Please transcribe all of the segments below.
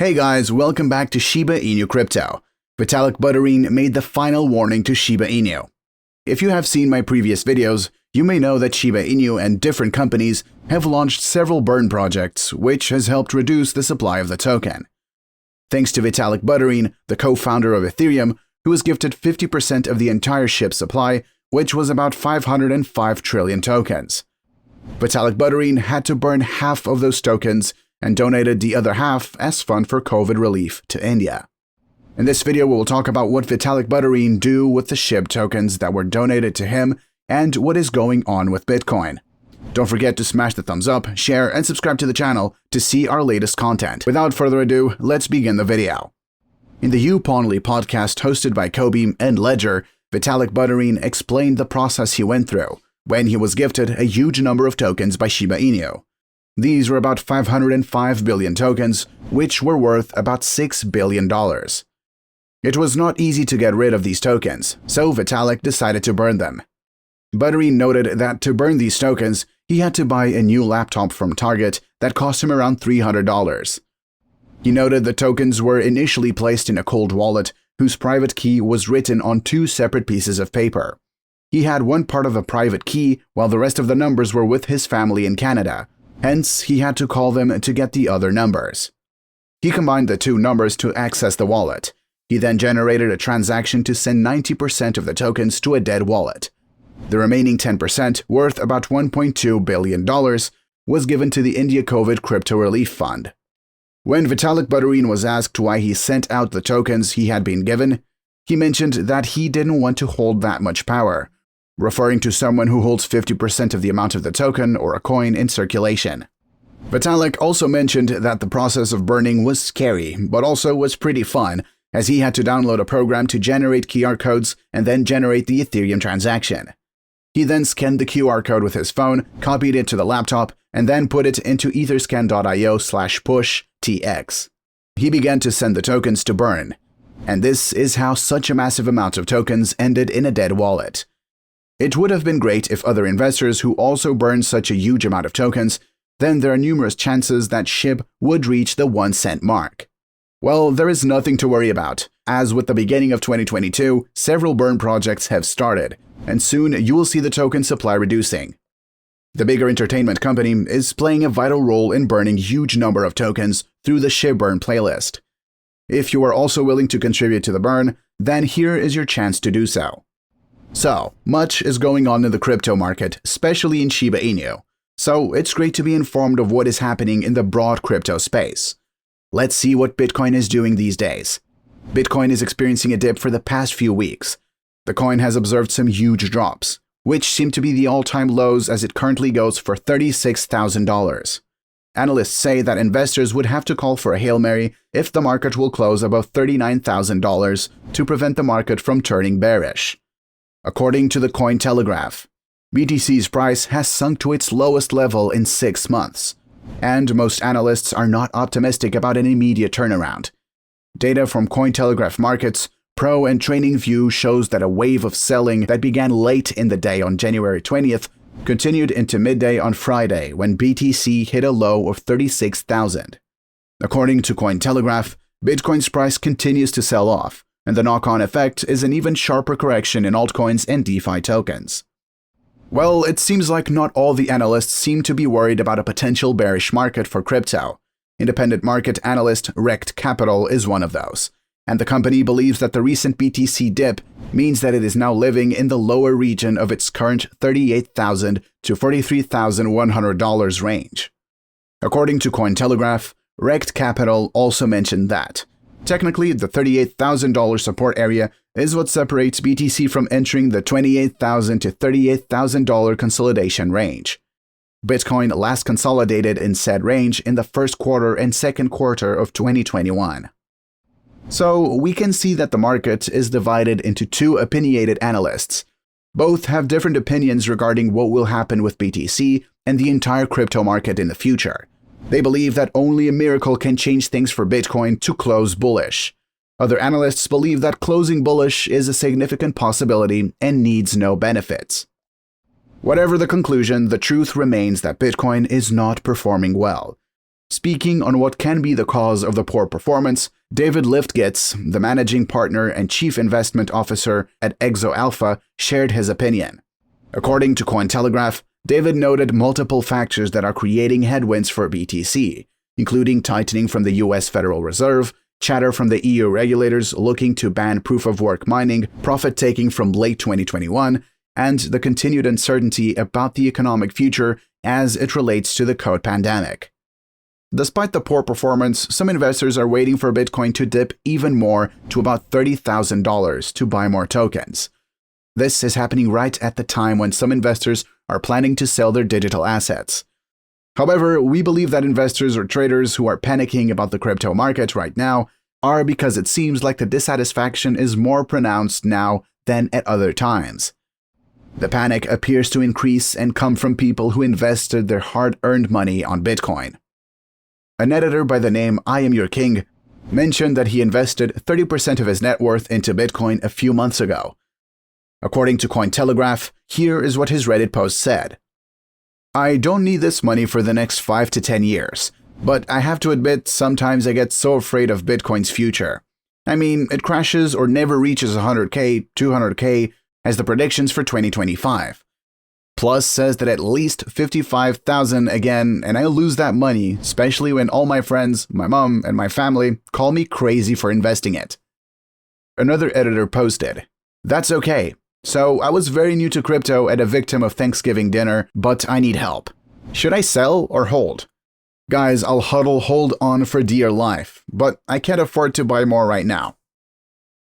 Hey guys, welcome back to Shiba Inu Crypto. Vitalik Buterin made the final warning to Shiba Inu. If you have seen my previous videos, you may know that Shiba Inu and different companies have launched several burn projects, which has helped reduce the supply of the token. Thanks to Vitalik Buterin, the co-founder of Ethereum, who was gifted 50% of the entire SHIB supply, which was about 505 trillion tokens. Vitalik Buterin had to burn half of those tokens and donated the other half as fund for COVID relief to India. In this video, we will talk about what Vitalik Buterin do with the SHIB tokens that were donated to him and what is going on with Bitcoin. Don't forget to smash the thumbs up, share, and subscribe to the channel to see our latest content. Without further ado, let's begin the video. In the You Ponley podcast hosted by Kobe and Ledger, Vitalik Buterin explained the process he went through when he was gifted a huge number of tokens by Shiba Inu. These were about 505 billion tokens, which were worth about $6 billion. It was not easy to get rid of these tokens, so Vitalik decided to burn them. Buterin noted that to burn these tokens, he had to buy a new laptop from Target that cost him around $300. He noted the tokens were initially placed in a cold wallet whose private key was written on two separate pieces of paper. He had one part of a private key while the rest of the numbers were with his family in Canada. Hence, he had to call them to get the other numbers. He combined the two numbers to access the wallet. He then generated a transaction to send 90% of the tokens to a dead wallet. The remaining 10%, worth about $1.2 billion, was given to the India COVID Crypto Relief Fund. When Vitalik Buterin was asked why he sent out the tokens he had been given, he mentioned that he didn't want to hold that much power, referring to someone who holds 50% of the amount of the token or a coin in circulation. Vitalik also mentioned that the process of burning was scary, but also was pretty fun, as he had to download a program to generate QR codes and then generate the Ethereum transaction. He then scanned the QR code with his phone, copied it to the laptop, and then put it into etherscan.io/push-tx. He began to send the tokens to burn. And this is how such a massive amount of tokens ended in a dead wallet. It would have been great if other investors who also burned such a huge amount of tokens, then there are numerous chances that SHIB would reach the 1 cent mark. Well, there is nothing to worry about, as with the beginning of 2022, several burn projects have started, and soon you will see the token supply reducing. The bigger entertainment company is playing a vital role in burning huge number of tokens through the SHIB burn playlist. If you are also willing to contribute to the burn, then here is your chance to do so. So, much is going on in the crypto market, especially in Shiba Inu, so it's great to be informed of what is happening in the broad crypto space. Let's see what Bitcoin is doing these days. Bitcoin is experiencing a dip for the past few weeks. The coin has observed some huge drops, which seem to be the all-time lows as it currently goes for $36,000. Analysts say that investors would have to call for a Hail Mary if the market will close above $39,000 to prevent the market from turning bearish. According to the Cointelegraph, BTC's price has sunk to its lowest level in 6 months, and most analysts are not optimistic about an immediate turnaround. Data from Cointelegraph Markets Pro and Trading View shows that a wave of selling that began late in the day on January 20th continued into midday on Friday when BTC hit a low of 36,000. According to Cointelegraph, Bitcoin's price continues to sell off, and the knock-on effect is an even sharper correction in altcoins and DeFi tokens. Well, it seems like not all the analysts seem to be worried about a potential bearish market for crypto. Independent market analyst Rekt Capital is one of those, and the company believes that the recent BTC dip means that it is now living in the lower region of its current $38,000 to $43,100 range. According to Cointelegraph, Rekt Capital also mentioned that technically, the $38,000 support area is what separates BTC from entering the $28,000 to $38,000 consolidation range. Bitcoin last consolidated in said range in the first quarter and second quarter of 2021. So, we can see that the market is divided into two opinionated analysts. Both have different opinions regarding what will happen with BTC and the entire crypto market in the future. They believe that only a miracle can change things for Bitcoin to close bullish. Other analysts believe that closing bullish is a significant possibility and needs no benefits. Whatever the conclusion, the truth remains that Bitcoin is not performing well. Speaking on what can be the cause of the poor performance, David Lifgitz, the managing partner and chief investment officer at Exo Alpha, shared his opinion. According to Cointelegraph, David noted multiple factors that are creating headwinds for BTC, including tightening from the US Federal Reserve, chatter from the EU regulators looking to ban proof-of-work mining, profit-taking from late 2021, and the continued uncertainty about the economic future as it relates to the COVID pandemic. Despite the poor performance, some investors are waiting for Bitcoin to dip even more to about $30,000 to buy more tokens. This is happening right at the time when some investors are planning to sell their digital assets. However, we believe that investors or traders who are panicking about the crypto market right now are because it seems like the dissatisfaction is more pronounced now than at other times. The panic appears to increase and come from people who invested their hard-earned money on Bitcoin. An editor by the name I Am Your King mentioned that he invested 30% of his net worth into Bitcoin a few months ago. According to Cointelegraph, here is what his Reddit post said. "I don't need this money for the next 5 to 10 years, but I have to admit sometimes I get so afraid of Bitcoin's future. I mean, it crashes or never reaches 100K, 200K as the predictions for 2025. Plus says that at least 55,000 again, and I'll lose that money, especially when all my friends, my mom, and my family call me crazy for investing it." Another editor posted, "That's okay. So I was very new to crypto and a victim of Thanksgiving dinner, but I need help. Should I sell or hold? Guys, I'll hold on for dear life, but I can't afford to buy more right now."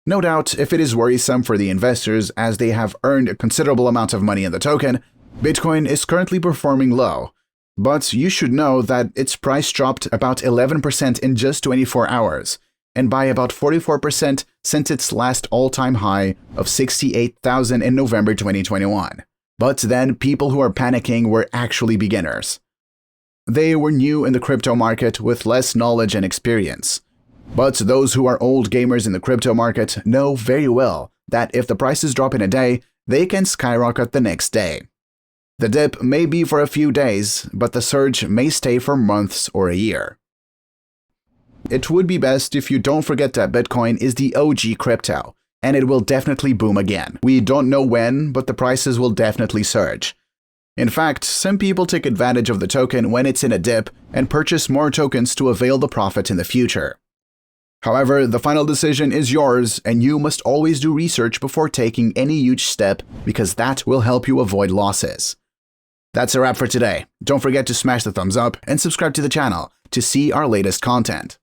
No doubt, if it is worrisome for the investors as they have earned a considerable amount of money in the token, Bitcoin is currently performing low, but you should know that its price dropped about 11% in just 24 hours, and by about 44% since its last all-time high of 68,000 in November 2021. But then people who are panicking were actually beginners. They were new in the crypto market with less knowledge and experience. But those who are old gamers in the crypto market know very well that if the prices drop in a day, they can skyrocket the next day. The dip may be for a few days, but the surge may stay for months or a year. It would be best if you don't forget that Bitcoin is the OG crypto, and it will definitely boom again. We don't know when, but the prices will definitely surge. In fact, some people take advantage of the token when it's in a dip and purchase more tokens to avail the profit in the future. However, the final decision is yours, and you must always do research before taking any huge step because that will help you avoid losses. That's a wrap for today. Don't forget to smash the thumbs up and subscribe to the channel to see our latest content.